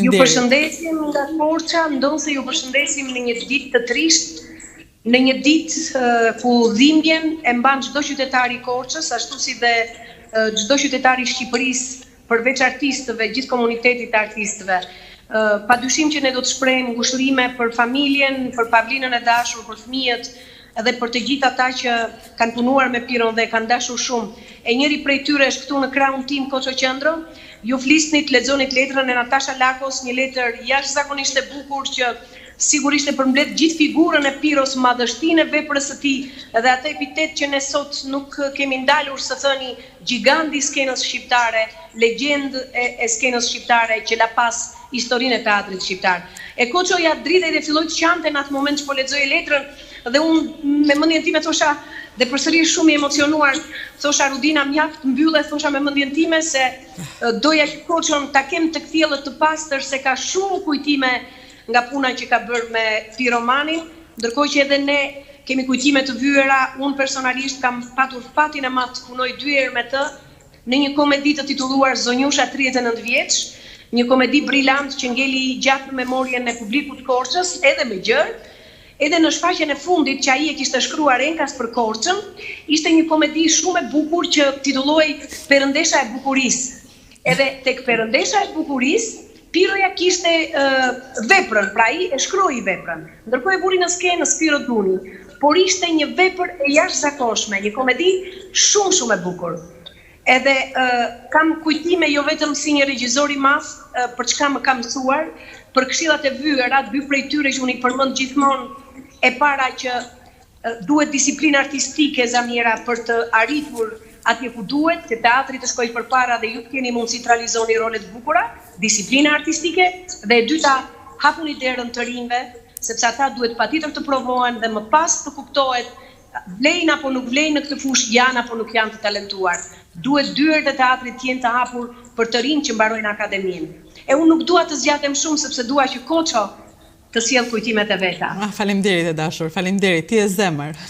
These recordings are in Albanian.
Faleminderit. Ju përshëndesim nga Korça, ndonë se ju përshëndesim në një ditë të trisht, në një ditë ku dhimbjen e mban çdo qytetar i Korçës, ashtu si dhe çdo qytetar i Shqipërisë, përveç artistëve, gjithë komunitetit të artistëve. Padyshim që ne do të shprehim ngushëllime për familjen, për Pavlinën e dashur, për fëmijët, edhe për të gjithë ata që kanë punuar me Piron dhe kanë dashur shumë. E njëri prej tyre është këtu në krahun tim Koço Qendro. Ju flisnit, lexonit letrën e Natasha Lakos, një letër jashtëzakonisht e bukur që sigurisht e përmbledh gjithë figurën e Piros, madhështinë e veprës së tij dhe atë epitet që ne sot nuk kemi ndalur së thëni giganti i skenës shqiptare, legjendë e skenës shqiptare që la pas historinë e teatrit shqiptar. E Koço ja dritej dhe filloi të qante në atë moment që po lexoi letrën dhe unë me mendjen time thosha dhe përsëri shumë i emocionuar, thosha Rudina mjaft mbylle, thosha me mendjen time se doja që Koçon ta kem të kthjellët të pastër se ka shumë kujtime nga puna që ka bërë me Piromanin, ndërkohë që edhe ne kemi kujtime të vyera. Unë personalisht kam patur fatin e madh të punoj 2 herë me të në një komedi të titulluar Zonjusha 39 vjeç, një komedi brillant që ngeli gjatë memorien e publikut të Korçës, edhe me gjërë. Edhe në shfaqjen e fundit që ai e kishte shkruar Enkas për Korçën, ishte një komedi shumë e bukur që titullohej Perëndesha e bukurisë. Edhe tek Perëndesha e bukurisë, Piroja kishte veprën, pra ai e shkroi veprën. Ndërkohë e vuri në skenë Spiro Duni, por ishte një vepër e jashtëzakonshme, një komedi shumë e bukur. Edhe kam kujtime jo vetëm si një regjisor i madh për çka më ka mësuar, për këshillat e vyera, 2 prej tyre që unë i përmend gjithmonë. E para që duhet disiplinë artistike zamiera për të arritur atje ku duhet, që teatri të shkojë përpara dhe ju të keni mundësi të realizoni rolet bukura, disiplina artistike, dhe e dyta, hapuni derën të rinjve, sepse ata duhet patjetër të provohen dhe më pas të kuptohet vlejnë apo nuk vlejnë në këtë fushë, janë apo nuk janë të talentuar. Duhet dyert e teatrit të jenë të hapur për të rinj që mbarojnë akademinë. E unë nuk dua të zgjatem shumë sepse dua që Koço të sjell kujtimet e veta. Faleminderit e dashur, faleminderit, ti e zemër.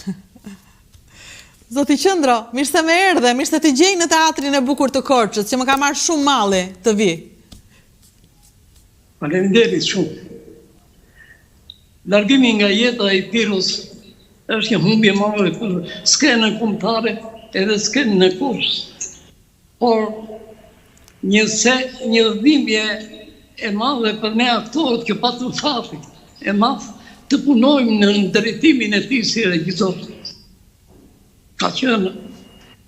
Zoti Qendro, mirë se më erdhe, mirë se të gjej në teatrin e bukur të Korçës, që më ka marrë shumë malli të vi. Faleminderit shumë. Largimi nga jeta e Piros është një humbje e madhe për skenën kombëtare edhe skenën e Korçës. Por një dhimbje e madhe për ne aktorët që patëm fati e madh të punojmë në drejtimin e tij si regjisor. Ka qenë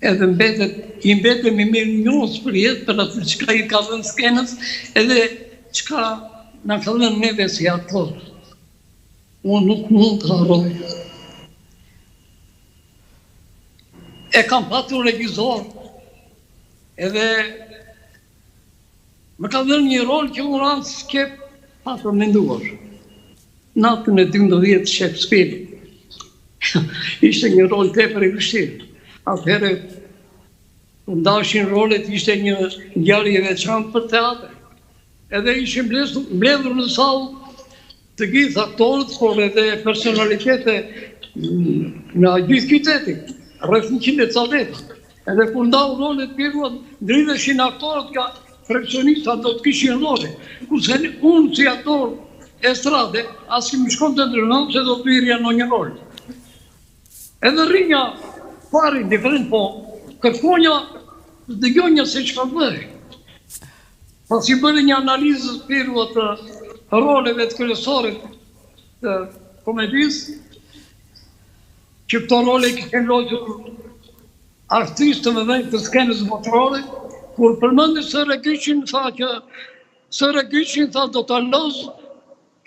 edhe i mbetemi mirënjohës për jetë, për atë çka i ka dhënë skenës, edhe çka na ka dhënë neve si aktorë. Unë nuk mund të harroj. E kam patur regjisor, edhe më ka dhënë një rol që unë as s'ke patur menduar. Natën e 12 Shakespeare. Ishte një rol tepër i vështirë. Atëherë ndashin rolet, ishte një ngjarje e veçantë për teatr. Edhe ishin mbledhur në sallë të gjithë aktorët, por edhe personalitete nga gjithë qyteti, rreth 100 cadeta. Edhe kur ndau rolet Piruat, ndridheshin aktorët nga profesionistat do të kishin role. Kurse unë si aktor estrade, as që më shkon të ndërnon se do të irja në një rol. Edhe rrinja pari diferent, po kërkonja dëgjonja se çka bëri. Pasi bëri një analizë Piru të roleve të kryesorit të komedisë, që këto role kishin logjur artistë me vend të skenës botërore, kur përmendi Sërë Gyqin, tha që Sërë Gyqin tha do ta loz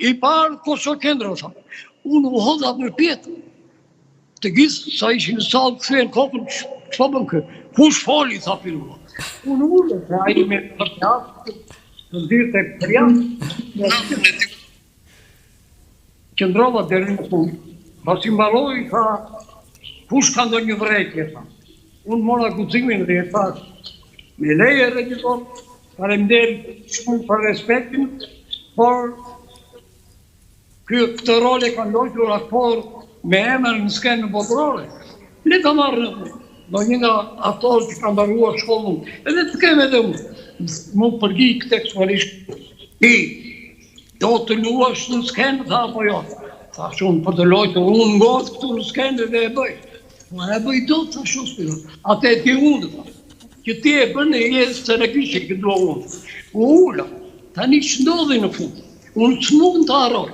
i parë Koço Qendro, tha. Unë u hodha për pjetë. Të gjithë sa ishin në sallë, kthyen kokën, çfarë bën kë? Kush foli, tha Pirua. Unë ulë, se ai me përqafë, të ndirte për janë. Qëndrova deri në fund. Pasi mbaroi, tha, kush ka ndonjë vërejtje, tha. Unë mora guximin dhe e thash, me leje regjisor, faleminderit shumë për respektin, por këtë rol e kanë logjur aktor me emër në skenën botërore. Le ta marrë do një nga aktorët që kanë mbaruar shkollën, edhe të kemë edhe unë. Më përgjigj tekstualisht. Do të luash në skenë, tha apo jo. Thash unë për të lojtë, unë ngozë këtu në skenë dhe e bëj. Ma e bëj do të thash unë. Ate e ti unë, që ti e bënë e jesë të rekishe këtë do unë. U ula, tani që ndodhi në fund. Unë që mund të arroj.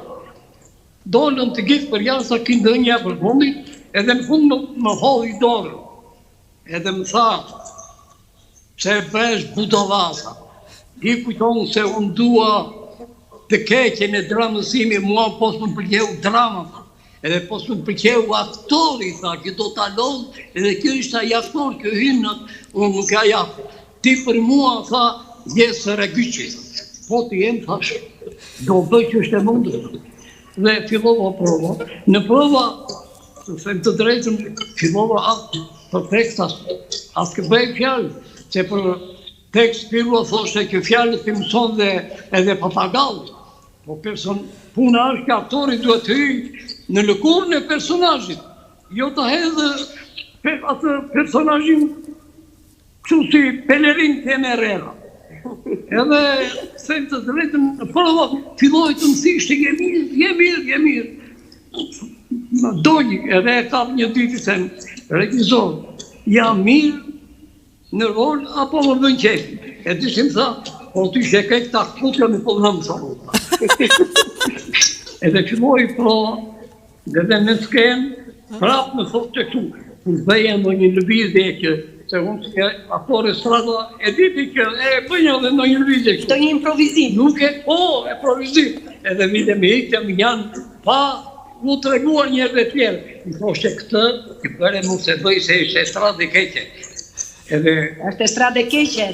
Dollën të gjithë për jasë a këndë një për fundit, edhe në fund më hodhi dorën. Edhe më tha, se bësh budovasa. I kujtonë se unë dua të keqen e dramësimi, mua pos më përgjeu drama, edhe pos më përgjeu aktori, tha, që do të alonë, edhe kjo ishte ai aktor, kjo hynët, unë më ka japë. Ti për mua, tha, jesë regjyqi. Po të jenë, thash, do bëj që është e mundër. Dhe fillova prova. Në prova, të them të drejtën, fillova atë për tekst, asë këtë bëj fjallë, që për tekst fillo thoshte që fjallët të mëson dhe edhe papagallë. Po puna është që aktori duhet të hyjë në lëkurën e personazhit, jo të hedhë atë personazhin kështu si pelerin të Herrera. Edhe them të drejtën, prova filloi të mësishte je mirë. Më doli edhe e kap një ditë sem regjisor, jam mirë në rol apo më bën qef. E dishim tha, po ty që ke këta kutja me po nëmë sa rota. Edhe filloi prova, dhe në skenë, prapë më thotë të këtu, kur bëja në një lëvizje që se unë që aktore strada e diti që e bëjnë dhe në një lëvizje këtu. Do një improvizim. Nuk e, improvizim. Edhe vide me ikëm janë pa mu të reguar njerëve tjerë. Më thoshte këtë, që bëre mu se bëj se ishte stradë e keqe. Është stradë e keqe.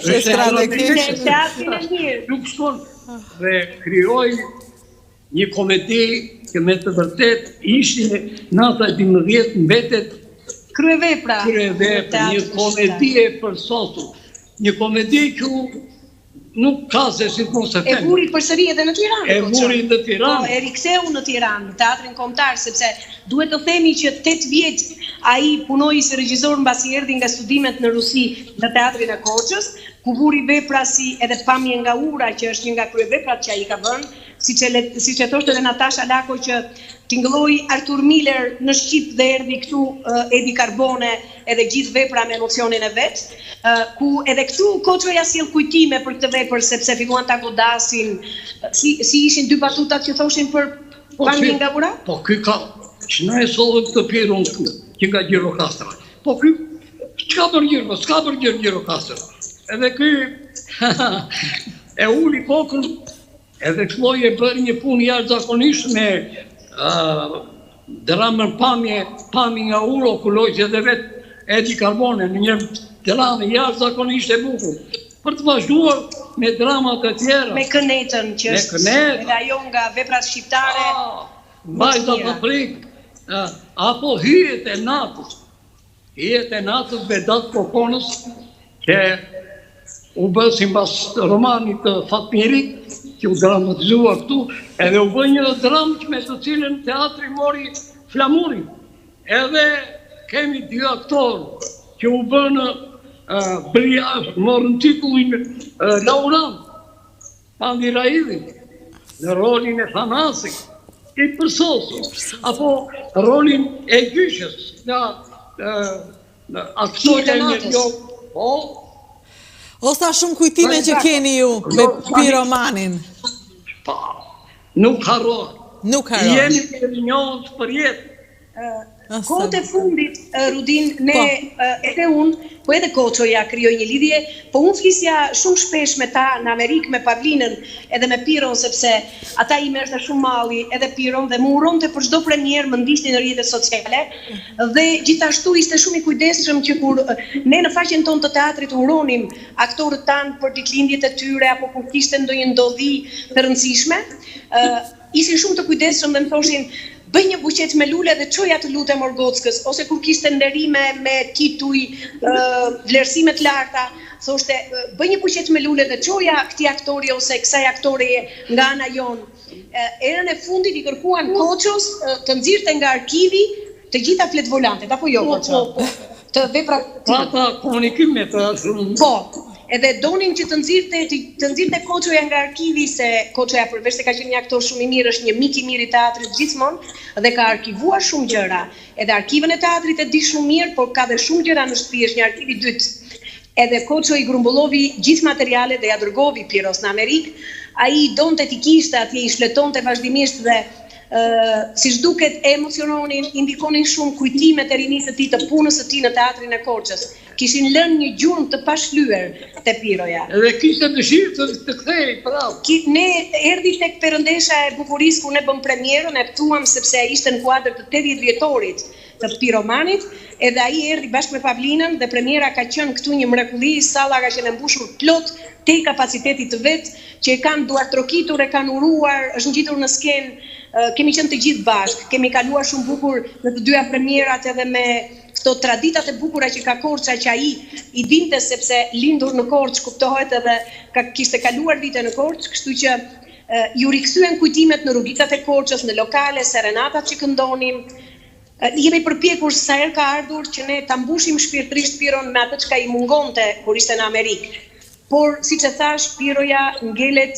Teatrin e mirë. Nuk shkon dhe krijoj një komedi që me të vërtet ishin nata 12 mbetet Kryevepra, një komedi e përsosur. Një komedi që nuk ka se si të mos e them. E vuri përsëri edhe në Tiranë. E vuri në Tiranë. Po, e rikseu në Tiranë, në teatrin kombëtar, sepse duhet të themi që 8 vjet ai punoi si regjisor mbasi erdhi nga studimet në Rusi në teatrin e Korçës, ku vuri vepra si edhe Pamje nga ura, që është një nga kryeveprat që ai ka vënë, siç e thoshte edhe Natasha Lako që tingëlloi Artur Miller në Shqip dhe erdhi këtu Edi Carbone edhe gjithë vepra me emocionin e vet, ku edhe këtu Koçoja sjell kujtime për këtë vepër sepse filluan ta godasin, si ishin dy batutat që thoshin për Pamje nga ura? Po ky ka, që na e sollën këtë pirun këtu, që nga Gjirokastra. Po ky, s'ka për Gjirokastra. Edhe ky e uli kokën, edhe filloi e bëri një punë jashtëzakonisht me dramën Pamje nga ura, ku lojtë edhe vetë Edi Carbone në një dramë jashtëzakonisht e bukur. Për të vazhduar me dramat e tjera. Me Kënetën, që është edhe ajo nga veprat shqiptare. Vajza të prik, apo hyjet e natës. Hyjet e natës Vedat Kokonës, që u bë sipas romanit të Fatmirit, që u dramatizua këtu, edhe u bë një dramë me të cilën teatri mori flamurin. Edhe kemi dy aktorë që u bënë morën titullin Laurent, Pandi Raidhin, në rolin e Thanasit, i përsosur, apo rolin e Gjyshës, në aktorë e një jo, O sa shumë kujtime që keni ju me piromanin. Pa, nuk harrohet. Jemi të rinjohës për jetë. Kohët e fundit, Rudin, ne edhe unë, po edhe Koçoja krijoi një lidhje, po unë flisja shumë shpesh me ta në Amerikë, me Pavlinën, edhe me Piron, sepse ata i merrte shumë malli, edhe Piron, dhe më uronte për çdo premierë, më ndiqte në rrjetet sociale, dhe gjithashtu ishte shumë i kujdesshëm që kur ne në faqen tonë të teatrit uronim aktorët tanë për ditëlindjet e tyre, apo kur kishte ndonjë ndodhi të rëndësishme, ishin shumë të kujdesshëm dhe më thoshin bëj një buqet me lule dhe çoja të lutem Orgockës, ose kur kishte nderime me tituj, vlerësime të larta, thoshte bëj një buqet me lule dhe çoja këtij aktori ose kësaj aktoreje nga ana jonë. Erën e fundit i kërkuan Koços të nxirrte nga arkivi të gjitha fletvolantet, apo jo Koço? Të vepra Ata komunikim me të shumë. Po. Edhe donin që të nxirrte Koçoja nga arkivi, se Koçoja përveç se ka qenë një aktor shumë i mirë, është një mik i mirë i teatrit gjithmonë dhe ka arkivuar shumë gjëra. Edhe arkivën e teatrit e di shumë mirë, por ka dhe shumë gjëra në shtëpi, është një arkiv i dytë. Edhe Koço i grumbullovi gjithë materialet dhe ja dërgovi Piros në Amerikë. Ai donte t'i kishte atje, i shletonte vazhdimisht dhe siç duket emociononin, indikonin shumë kujtimet e rinisë së tij, të punës së tij në teatrin e Korçës. Kishin lënë një gjurmë të pashlyer te Piroja. Edhe kishte dëshirë të kthehej prapë. Ne erdhi tek perëndesha e bukurisë ku ne bëm premierën, e ftuam sepse ishte në kuadër të 80 vjetorit të Piromanit, edhe ai erdhi bashkë me Pavlinën dhe premiera ka qenë këtu një mrekulli, salla ka qenë mbushur plot te kapaciteti të vet, që e kanë duar trokitur, e kanë uruar, është ngjitur në skenë. Kemi qenë të gjithë bashkë, kemi kaluar shumë bukur në të dyja premierat edhe me këto traditat e bukura që ka Korça, që ai i dinte sepse lindur në Korçë, kuptohet edhe kishte kaluar vite në Korçë, kështu që ju rikthyen kujtimet në rrugitat e Korçës, në lokale, serenatat që këndonim. Jemi përpjekur sa herë ka ardhur që ne ta mbushim shpirtërisht Piron me atë çka i mungonte kur ishte në Amerikë. Por siç e thash, Piroja ngelet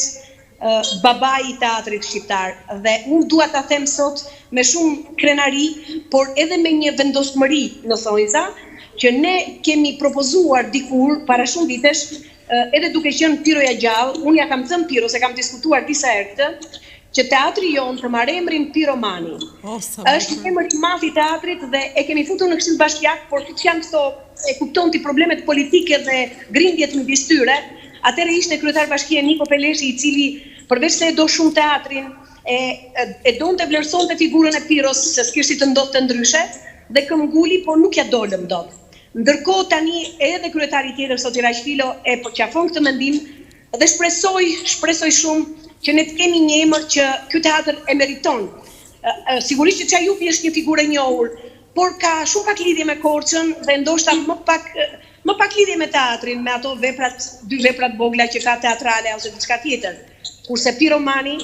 babai i teatrit shqiptar dhe unë dua ta them sot me shumë krenari, por edhe me një vendosmëri në thonjza, që ne kemi propozuar dikur para shumë vitesh, edhe duke qenë Piroja gjallë, unë ja kam thënë Piro se kam diskutuar disa herë këtë, që teatri jonë të marrë emrin Piromani. Është emër i madh i teatrit dhe e kemi futur në Këshill Bashkiak, por siç janë këto, e kupton ti problemet politike dhe grindjet midis tyre. Atëherë ishte kryetar bashkie Niko Peleshi, i cili përveç se e do shumë teatrin, e donte vlerësonte figurën e Piros, se s'kishte të ndodhte ndryshe, dhe këmbguli, por nuk ja dolëm dot. Ndërkohë tani edhe kryetari tjetër sot Iraq Filo e përqafon këtë mendim dhe shpresoj shumë që ne të kemi një emër që ky teatr e meriton. Sigurisht që Çajupi është një figurë e njohur, por ka shumë pak lidhje me Korçën dhe ndoshta më pak lidhje me teatrin, me ato dy veprat vogla që ka teatrale ose diçka tjetër. Kurse Piromani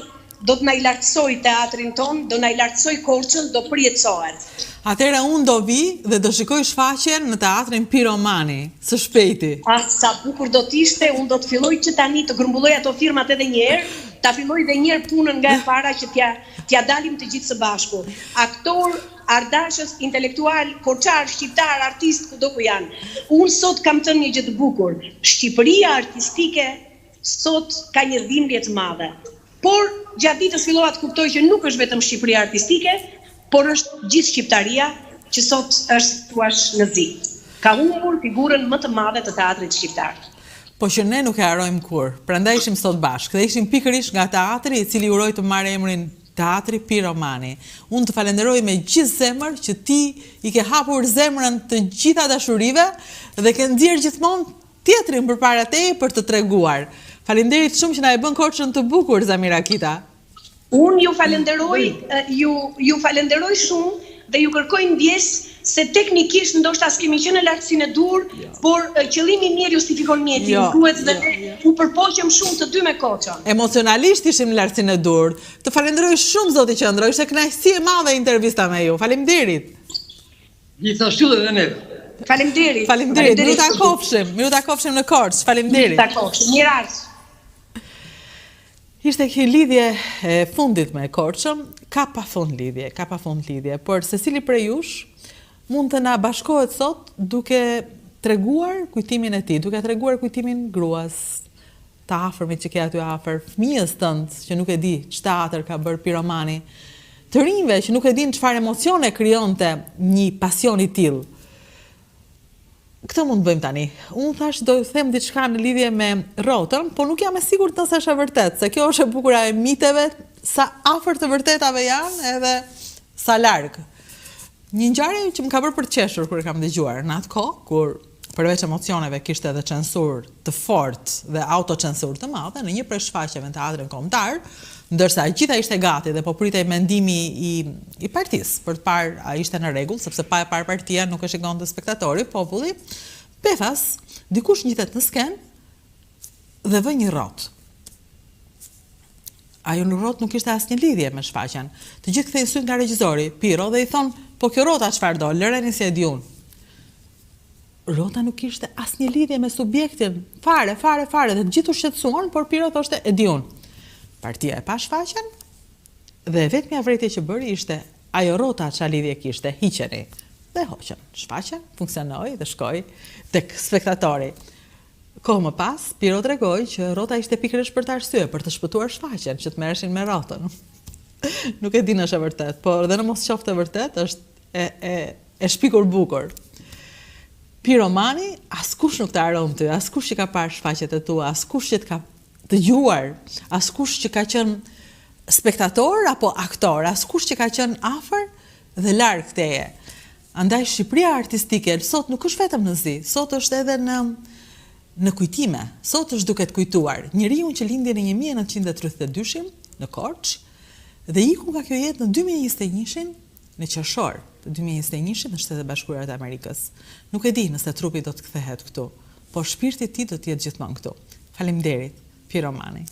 do të na i lartësoj teatrin ton, do na i lartësoj Korçën, do përjetësohet. Atëherë unë do vi dhe do shikoj shfaqjen në teatrin Piromani, së shpejti. Sa bukur do t'ishte, unë do të filloj që tani të grumbulloj ato firmat edhe një herë, ta filloj edhe një herë punën nga e para që t'ja dalim të gjithë së bashku. Aktor, ardashës, intelektual, korçar, shqiptar, artist, kudo ku janë. Unë sot kam thënë një gjë të bukur. Shqipëria artistike sot ka një dhimbje të madhe. Por gjatë ditës fillova të kuptoj që nuk është vetëm Shqipëria artistike, por është gjithë Shqiptaria që sot është thuaç në zi. Ka humbur figurën më të madhe të teatrit shqiptar. Po që ne nuk e harojmë kur. Prandaj ishim sot bashkë dhe ishim pikërisht nga teatri i cili uroi të marrë emrin Teatri Piromani. Unë të falenderoj me gjithë zemër që ti i ke hapur zemrën të gjitha dashurive dhe ke nxjerrë gjithmonë teatrin përpara teje për të treguar. Faleminderit shumë që na e bën Korçën të bukur, Zamira Akita. Unë ju falenderoj shumë dhe ju kërkoj ndjesë se teknikisht ndoshta s'kemi qenë në lartësinë e dur, por qëllimi i mirë justifikon mjetin. Duhet dhe u përpoqëm shumë të dy me Korçën. Emocionalisht ishim në lartësinë e dur. Të falenderoj shumë zoti Qendro, ishte kënaqësi e madhe intervista me ju. Faleminderit. Gjithashtu edhe neve. Faleminderit. Faleminderit. Miru ta kofshim në Korçë. Faleminderit. Miru ta kofshim. Mirë. Ishte kjo lidhje e fundit me Korçën, ka pa fund lidhje, por secili prej jush mund të na bashkohet sot duke treguar kujtimin e tij, duke treguar kujtimin gruas, të afërmit që ke aty afër, fëmijës tënd që nuk e di ç'teatër ka bërë Piromani, të rinjve që nuk e din çfarë emocione krijonte një pasion i tillë. Këtë mund të bëjmë tani. Unë thash do të them diçka në lidhje me rrotën, por nuk jam e sigurt nëse është e vërtetë, se kjo është e bukura e miteve, sa afër të vërtetave janë edhe sa larg. Një ngjarje që më ka bërë për të qeshur kur e kam dëgjuar në atë kohë, kur përveç emocioneve kishte edhe censur të fortë dhe autocensur të madhe në një prej shfaqjeve në teatrin kombëtar, ndërsa gjitha ishte gati dhe po pritej mendimi i partisë për të parë a ishte në rregull, sepse pa e parë partia nuk e shikonte spektatori, populli. Pefas, dikush ngjitet në skenë dhe vë një rrotë. Ajo në rrotë nuk ishte asnjë lidhje me shfaqjen. Të gjithë kthejnë syt nga regjizori, Piro, dhe i thon, po kjo rrota çfarë do? Lëreni si e di unë. Rota nuk kishte asnjë lidhje me subjektin, fare, dhe të gjithu shqetësuan, por Piro thoshte, e di unë. Partia e pa shfaqen, dhe vetmja vërejtje që bëri ishte, ajo Rota qa lidhje kishte, hiqeni, dhe hoqen, shfaqen, funksionoi dhe shkoi tek spektatori. Kohë më pas, Piro tregoi që Rota ishte pikërisht për të arsye, për të shpëtuar shfaqen, që të merreshin me Rotën. Nuk e di nëse është vërtet, por edhe në mos qoftë e vërtet, është e shpikur bukur. Piromani, askush nuk të haron ty, askush që ka parë shfaqjet e tua, askush që të ka dëgjuar, askush që ka qenë spektator apo aktor, askush që ka qenë afër dhe larg teje. Andaj Shqipëria artistike sot nuk është vetëm në zi, sot është edhe në kujtime, sot është duke të kujtuar. Njeriu që lindi në 1932 në Korçë dhe iku nga kjo jetë në 2021 në qershor të 2021 në Shtetet e Bashkuara të Amerikës. Nuk e di nëse trupi do të kthehet këtu, por shpirti i tij do të jetë gjithmonë këtu. Faleminderit, Piromani.